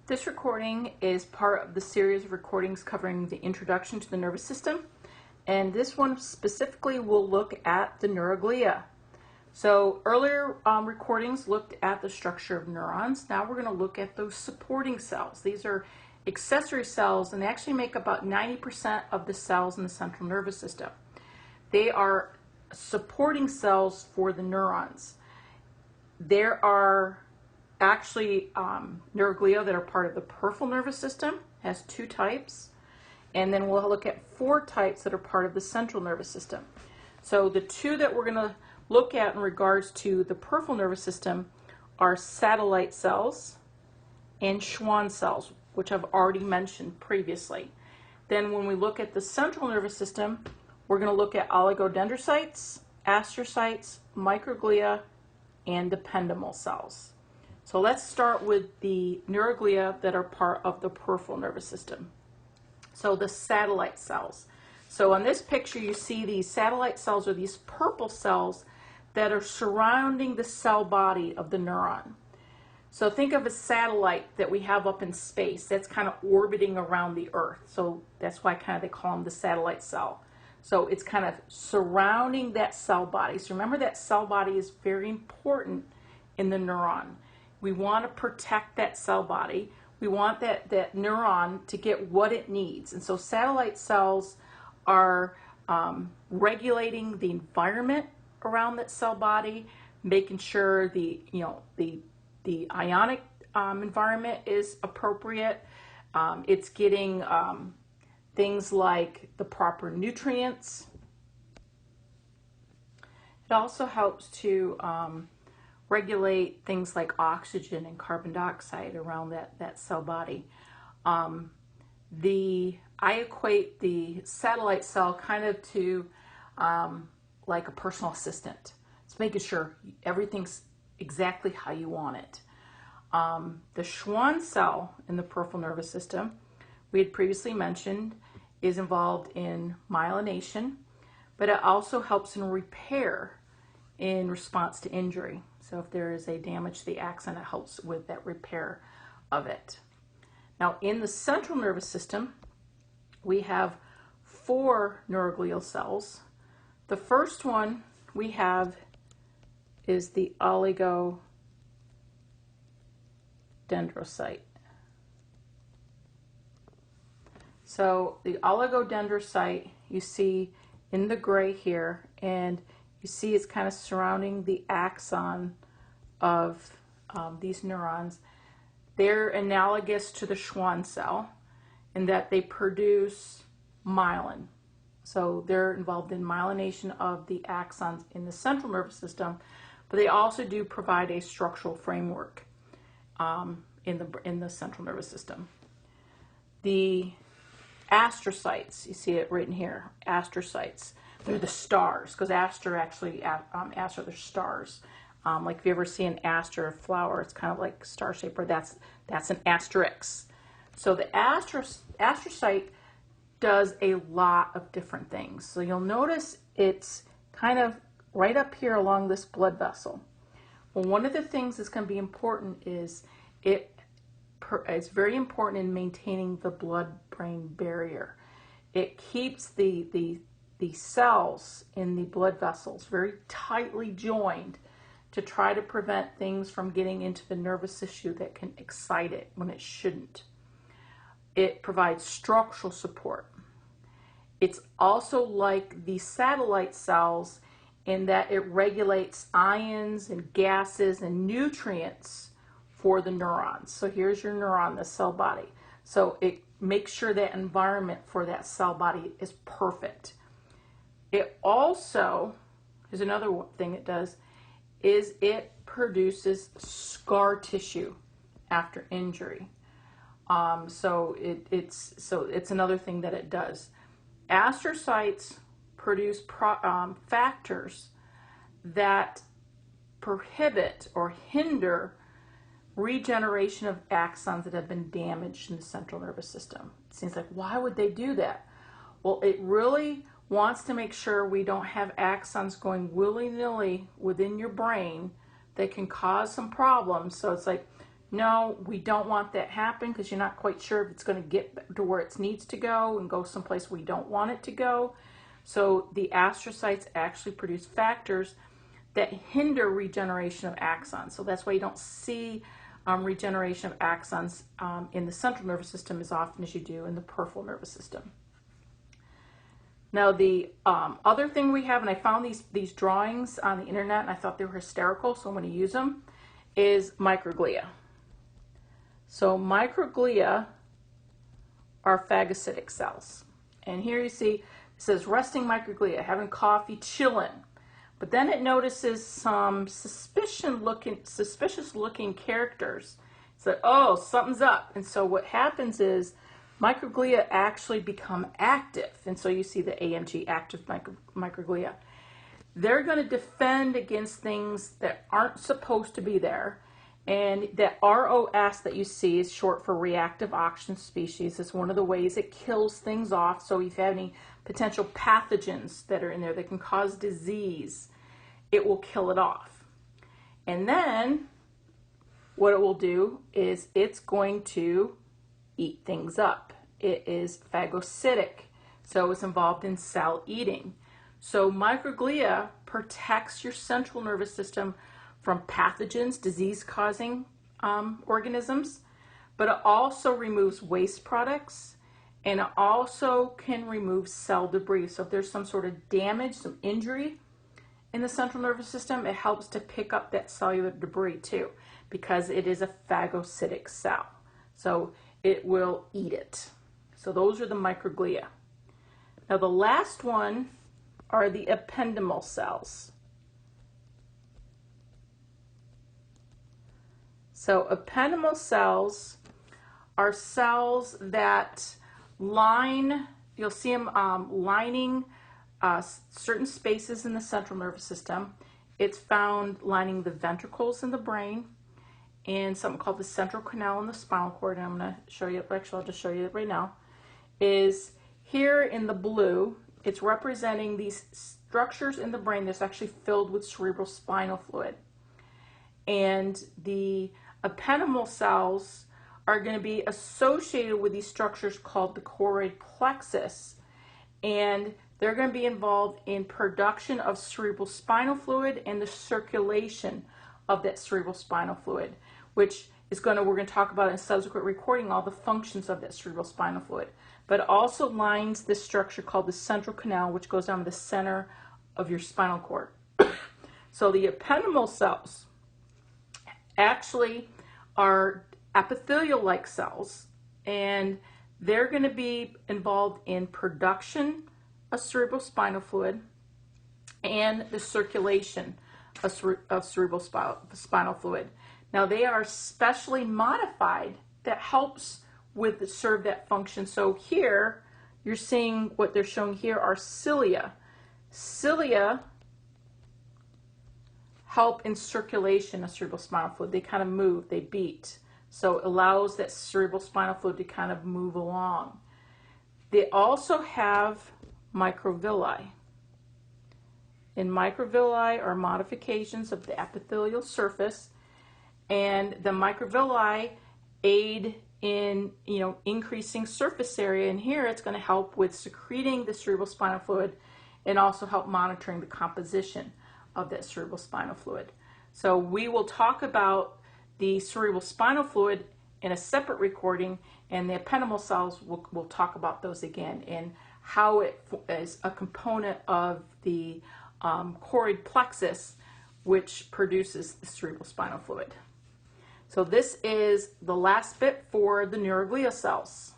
This recording is part of the series of recordings covering the introduction to the nervous system, and this one specifically will look at the neuroglia. So earlier recordings looked at the structure of neurons. Now we're going to look at those supporting cells. These are accessory cells and they actually make about 90% of the cells in the central nervous system. They are supporting cells for the neurons. There are actually neuroglia that are part of the peripheral nervous system, has two types, and then we'll look at four types that are part of the central nervous system. So the two that we're going to look at in regards to the peripheral nervous system are satellite cells and Schwann cells, which I've already mentioned previously. Then when we look at the central nervous system, we're going to look at oligodendrocytes, astrocytes, microglia, and ependymal cells. So let's start with the neuroglia that are part of the peripheral nervous system. So the satellite cells. So on this picture you see these satellite cells are these purple cells that are surrounding the cell body of the neuron. So think of a satellite that we have up in space that's kind of orbiting around the Earth. So that's why they call them the satellite cell. So it's kind of surrounding that cell body. So remember that cell body is very important in the neuron. We want to protect that cell body. We want that neuron to get what it needs. And so satellite cells are regulating the environment around that cell body, making sure the ionic environment is appropriate. It's getting things like the proper nutrients. It also helps to regulate things like oxygen and carbon dioxide around that cell body. I equate the satellite cell kind of to like a personal assistant. It's making sure everything's exactly how you want it. The Schwann cell in the peripheral nervous system, we had previously mentioned, is involved in myelination, but it also helps in repair in response to injury. So if there is a damage to the axon, it helps with that repair of it. Now in the central nervous system, we have four neuroglial cells. The first one we have is the oligodendrocyte. So the oligodendrocyte you see in the gray here, and you see it's kind of surrounding the axon of these neurons. They're analogous to the Schwann cell in that they produce myelin. So they're involved in myelination of the axons in the central nervous system, but they also do provide a structural framework in the central nervous system. The astrocytes, you see it written here, astrocytes. They're the stars, because aster they're stars. Like if you ever see an aster flower, it's kind of like star shape, or that's an asterisk. So the astrocyte does a lot of different things. So you'll notice it's kind of right up here along this blood vessel. Well, one of the things that's going to be important is it's very important in maintaining the blood-brain barrier. It keeps the cells in the blood vessels very tightly joined to try to prevent things from getting into the nervous tissue that can excite it when it shouldn't. It provides structural support. It's also like the satellite cells in that it regulates ions and gases and nutrients for the neurons. So here's your neuron, the cell body. So it makes sure that environment for that cell body is perfect. It also, here's another thing it does, is it produces scar tissue after injury. So it's another thing that it does. Astrocytes produce factors that prohibit or hinder regeneration of axons that have been damaged in the central nervous system. It seems like, why would they do that? Well, it really wants to make sure we don't have axons going willy-nilly within your brain that can cause some problems. So it's like, no, we don't want that happen because you're not quite sure if it's going to get to where it needs to go and go someplace we don't want it to go. So the astrocytes actually produce factors that hinder regeneration of axons. So that's why you don't see regeneration of axons in the central nervous system as often as you do in the peripheral nervous system. Now the other thing we have, and I found these drawings on the internet and I thought they were hysterical, so I'm going to use them, is microglia. So microglia are phagocytic cells. And here you see it says resting microglia, having coffee, chilling. But then it notices some suspicious looking characters. It's like, oh, something's up. And so what happens is microglia actually become active. And so you see the AMG, active microglia. They're going to defend against things that aren't supposed to be there. And that ROS that you see is short for reactive oxygen species. It's one of the ways it kills things off. So if you have any potential pathogens that are in there that can cause disease, it will kill it off. And then what it will do is it's going to eat things up. It is phagocytic, so it's involved in cell eating. So microglia protects your central nervous system from pathogens, disease-causing organisms, but it also removes waste products, and it also can remove cell debris. So if there's some sort of damage, some injury in the central nervous system, it helps to pick up that cellular debris too, because it is a phagocytic cell. So it will eat it. So those are the microglia. Now the last one are the ependymal cells. So ependymal cells are cells that line, you'll see them lining certain spaces in the central nervous system. It's found lining the ventricles in the brain and something called the central canal in the spinal cord. And I'm going to show you, actually I'll just show you it right now, is here in the blue, it's representing these structures in the brain that's actually filled with cerebral spinal fluid. And the ependymal cells are going to be associated with these structures called the choroid plexus, and they're going to be involved in production of cerebral spinal fluid and the circulation of that cerebral spinal fluid, which is we're going to talk about in subsequent recording all the functions of that cerebral spinal fluid. But it also lines this structure called the central canal, which goes down to the center of your spinal cord. So the ependymal cells actually are epithelial-like cells, and they're going to be involved in production of cerebral spinal fluid and the circulation of cerebral spinal fluid. Now they are specially modified that helps serve that function. So here you're seeing what they're showing here are cilia. Cilia help in circulation of cerebral spinal fluid. They kind of move, they beat. So it allows that cerebral spinal fluid to kind of move along. They also have microvilli. And microvilli are modifications of the epithelial surface, and the microvilli aid in increasing surface area, and here it's going to help with secreting the cerebral spinal fluid and also help monitoring the composition of that cerebral spinal fluid. So we will talk about the cerebral spinal fluid in a separate recording, and the ependymal cells, we'll talk about those again and how it is a component of the choroid plexus, which produces the cerebral spinal fluid. So this is the last bit for the neuroglia cells.